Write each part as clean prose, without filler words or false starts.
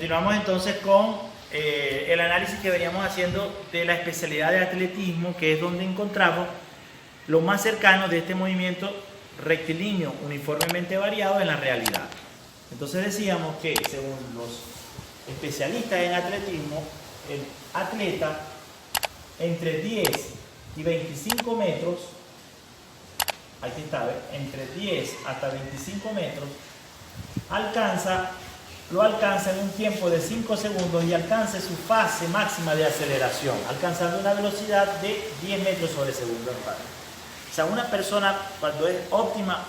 Continuamos entonces con el análisis que veníamos haciendo de la especialidad de atletismo, que es donde encontramos lo más cercano de este movimiento rectilíneo uniformemente variado en la realidad. Entonces decíamos que según los especialistas en atletismo, el atleta entre 10 y 25 metros, aquí está, entre 10 hasta 25 metros, lo alcanza en un tiempo de 5 segundos y alcanza su fase máxima de aceleración, alcanzando una velocidad de 10 metros sobre segundo al cuadrado. O sea, una persona cuando es óptima,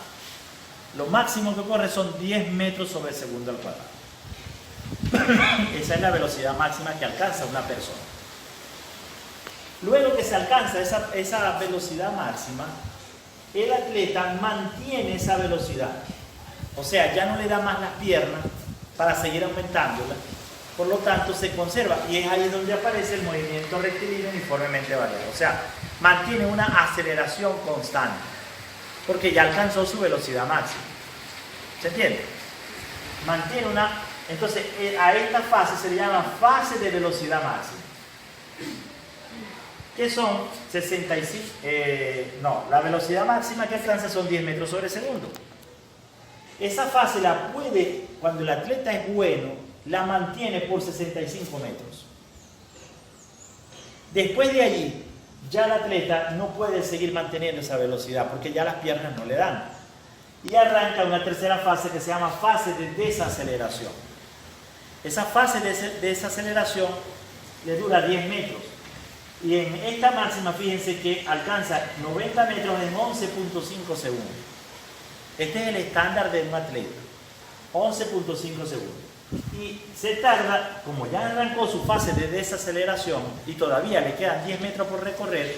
lo máximo que corre son 10 metros sobre segundo al cuadrado. Esa es la velocidad máxima que alcanza una persona. Luego que se alcanza esa velocidad máxima, el atleta mantiene esa velocidad. O sea, ya no le da más las piernas para seguir aumentándola. Por lo tanto, se conserva. Y es ahí donde aparece el movimiento rectilíneo uniformemente variado. O sea, mantiene una aceleración constante. Porque ya alcanzó su velocidad máxima. ¿Se entiende? Mantiene una... Entonces, a esta fase se le llama fase de velocidad máxima. Que son 65... la velocidad máxima que alcanza son 10 metros sobre segundo. Esa fase la puede, cuando el atleta es bueno, la mantiene por 65 metros. Después de allí, ya el atleta no puede seguir manteniendo esa velocidad porque ya las piernas no le dan. Y arranca una tercera fase que se llama fase de desaceleración. Esa fase de desaceleración le dura 10 metros. Y en esta máxima, fíjense que alcanza 90 metros en 11.5 segundos. Este es el estándar de un atleta, 11.5 segundos. Y se tarda, como ya arrancó su fase de desaceleración y todavía le quedan 10 metros por recorrer,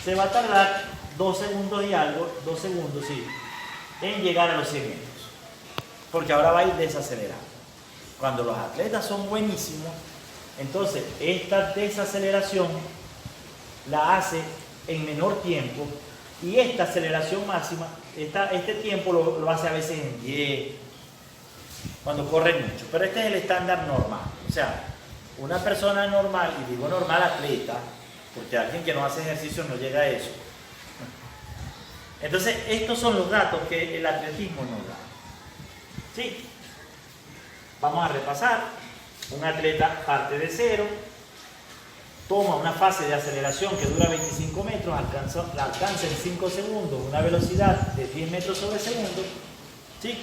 se va a tardar 2 segundos y algo, 2 segundos, sí, en llegar a los 100 metros. Porque ahora va a ir desacelerando. Cuando los atletas son buenísimos, entonces esta desaceleración la hace en menor tiempo y esta aceleración máxima, este tiempo lo hace a veces en 10, cuando corre mucho. Pero este es el estándar normal. O sea, una persona normal, y digo normal atleta, porque alguien que no hace ejercicio no llega a eso. Entonces, estos son los datos que el atletismo nos da. ¿Sí? Vamos a repasar. Un atleta parte de cero, toma una fase de aceleración que dura 25 metros, la alcanza en 5 segundos, una velocidad de 10 metros sobre segundo, ¿sí?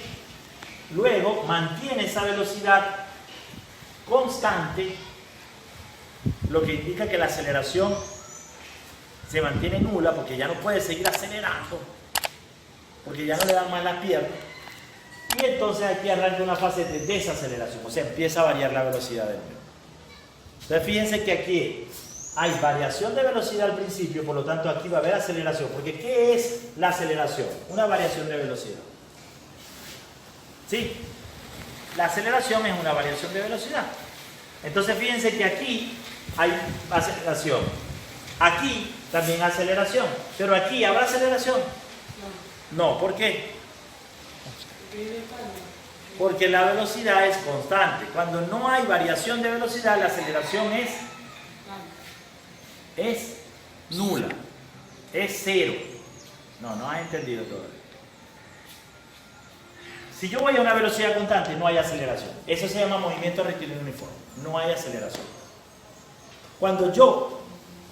Luego mantiene esa velocidad constante, lo que indica que la aceleración se mantiene nula porque ya no puede seguir acelerando, porque ya no le dan más las piernas. Y entonces aquí arranca una fase de desaceleración, o sea, empieza a variar la velocidad del nuevo. Entonces fíjense que aquí hay variación de velocidad al principio, por lo tanto aquí va a haber aceleración, porque ¿qué es la aceleración? Una variación de velocidad. ¿Sí? La aceleración es una variación de velocidad. Entonces fíjense que aquí hay aceleración, aquí también aceleración, pero aquí ¿habrá aceleración? No, ¿por qué? Porque la velocidad es constante. Cuando no hay variación de velocidad, la aceleración es nula, es cero. No has entendido todavía. Si yo voy a una velocidad constante, no hay aceleración. Eso se llama movimiento rectilíneo uniforme. No hay aceleración. Cuando yo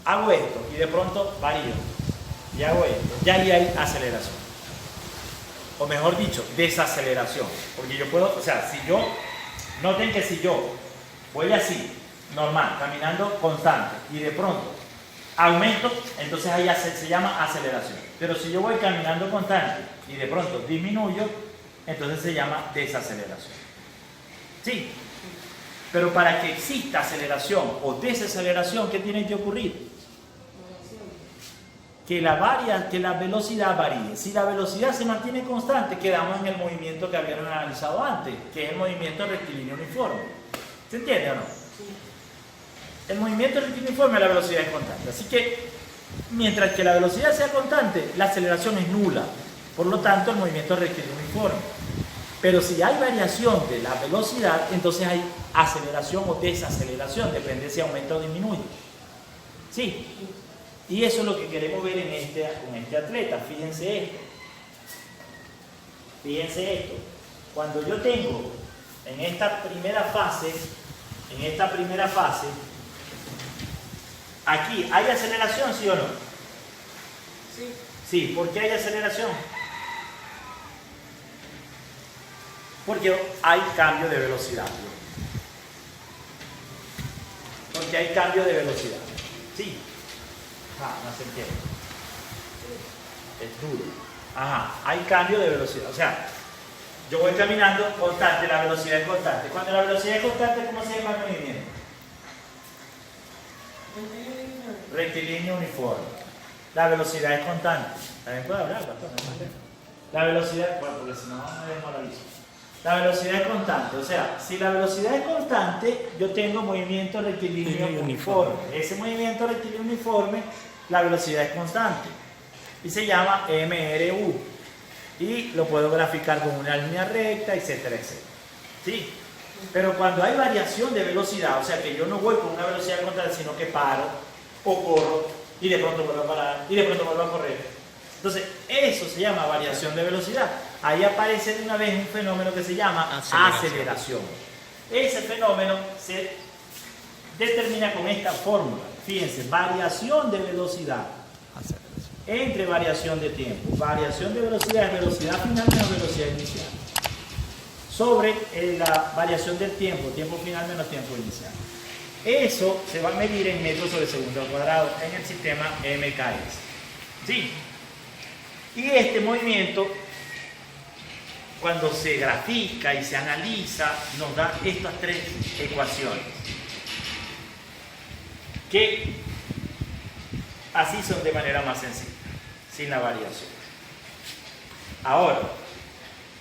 hago esto y de pronto varío y hago esto, ya ahí hay aceleración. O mejor dicho, desaceleración. Porque yo puedo, o sea, noten que si yo voy así, normal, caminando constante, y de pronto aumento, entonces ahí se llama aceleración. Pero si yo voy caminando constante y de pronto disminuyo, entonces se llama desaceleración. ¿Sí? Pero para que exista aceleración o desaceleración, ¿qué tiene que ocurrir? Que la velocidad varíe. Si la velocidad se mantiene constante, quedamos en el movimiento que habían analizado antes, que es el movimiento rectilíneo uniforme. ¿Se entiende o no? El movimiento rectilíneo uniforme, la velocidad es constante. Así que, mientras que la velocidad sea constante, la aceleración es nula. Por lo tanto, el movimiento rectilíneo uniforme. Pero si hay variación de la velocidad, entonces hay aceleración o desaceleración, depende si aumenta o disminuye. ¿Sí? Y eso es lo que queremos ver con este atleta. Fíjense esto. Fíjense esto. Cuando yo tengo en esta primera fase, aquí, ¿hay aceleración, sí o no? Sí. Sí, ¿por qué hay aceleración? Porque hay cambio de velocidad. Porque hay cambio de velocidad. Sí. No se entiende. Es duro. Ajá, hay cambio de velocidad. O sea, yo voy caminando constante, la velocidad es constante. Cuando la velocidad es constante, ¿cómo se llama el movimiento? Rectilíneo uniforme. La velocidad es constante. También puede hablar, pastor, no hay problema. La velocidad, bueno, porque si no me desmoralizo. La velocidad es constante. O sea, si la velocidad es constante, yo tengo movimiento rectilíneo uniforme. Ese movimiento rectilíneo uniforme, la velocidad es constante. Y se llama MRU. Y lo puedo graficar con una línea recta, etcétera, etcétera. ¿Sí? Pero cuando hay variación de velocidad, o sea que yo no voy con una velocidad constante, sino que paro o corro y de pronto vuelvo a parar y de pronto vuelvo a correr. Entonces, eso se llama variación de velocidad. Ahí aparece de una vez un fenómeno que se llama aceleración. Ese fenómeno se determina con esta fórmula. Fíjense, variación de velocidad entre variación de tiempo. Variación de velocidad es velocidad final menos velocidad inicial. Sobre la variación del tiempo, tiempo final menos tiempo inicial. Eso se va a medir en metros sobre segundo al cuadrado en el sistema MKS. ¿Sí? Y este movimiento, cuando se grafica y se analiza, nos da estas tres ecuaciones. Que así son de manera más sencilla, sin la variación. Ahora,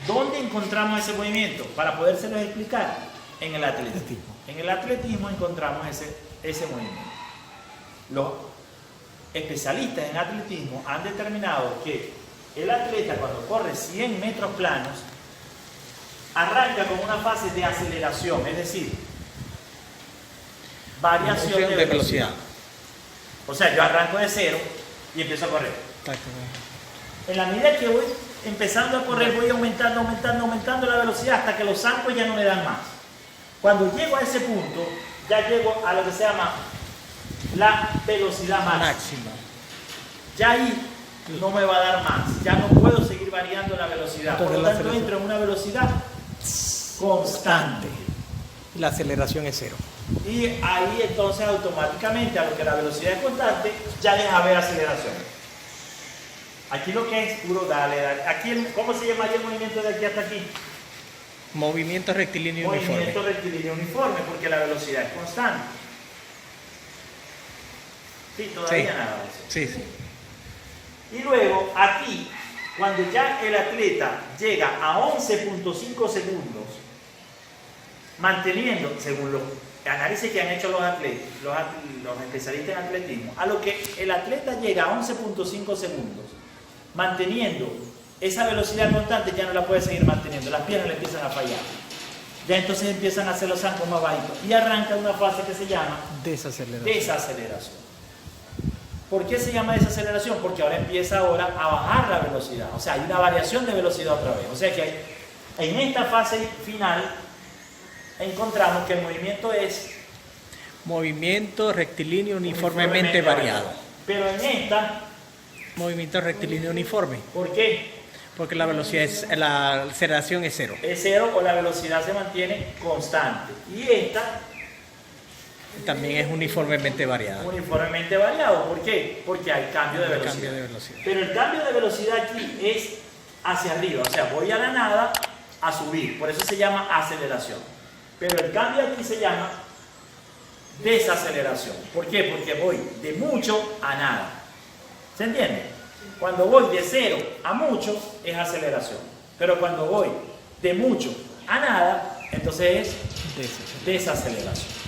¿dónde encontramos ese movimiento? Para podérselos explicar, en el atletismo. En el atletismo encontramos ese movimiento. Los especialistas en atletismo han determinado que el atleta, cuando corre 100 metros planos, arranca con una fase de aceleración, es decir, variación de velocidad. O sea, yo arranco de cero y empiezo a correr. En la medida que voy empezando a correr, voy aumentando la velocidad hasta que los zancos ya no me dan más. Cuando llego a ese punto, ya llego a lo que se llama la velocidad máxima. Ya ahí no me va a dar más, ya no puedo seguir variando la velocidad. Por lo tanto, entro en una velocidad constante. La aceleración es cero. Y ahí entonces automáticamente, a lo que la velocidad es constante, ya deja haber aceleración. Aquí lo que es puro dale. Aquí, ¿cómo se llamaría el movimiento de aquí hasta aquí? Movimiento rectilíneo uniforme. Movimiento rectilíneo uniforme, porque la velocidad es constante. Sí, todavía nada de eso. Sí, sí. Y luego, aquí, cuando ya el atleta llega a 11.5 segundos, manteniendo, según los análisis que han hecho los especialistas en atletismo, a lo que el atleta llega a 11.5 segundos, manteniendo esa velocidad constante, ya no la puede seguir manteniendo, las piernas le empiezan a fallar. Ya entonces empiezan a hacer los zancos más bajitos y arranca una fase que se llama desaceleración. ¿Por qué se llama desaceleración? Porque ahora empieza a bajar la velocidad, o sea, hay una variación de velocidad otra vez. O sea que en esta fase final encontramos que el movimiento es movimiento rectilíneo uniformemente variado. Pero en esta, movimiento rectilíneo uniforme. ¿por qué? Porque la aceleración es cero. Es cero o la velocidad se mantiene constante. Y esta también es uniformemente variada. Uniformemente variado. ¿Por qué? Porque hay cambio de velocidad. Pero el cambio de velocidad aquí es hacia arriba. O sea, voy a la nada a subir. Por eso se llama aceleración. Pero el cambio aquí se llama desaceleración. ¿Por qué? Porque voy de mucho a nada. ¿Se entiende? Cuando voy de cero a mucho es aceleración. Pero cuando voy de mucho a nada, entonces es desaceleración.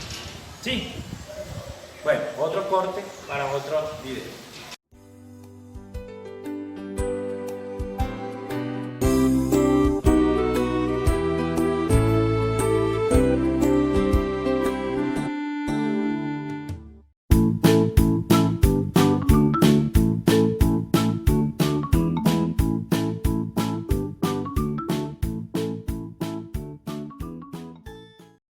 ¿Sí? Bueno, otro corte para otro video.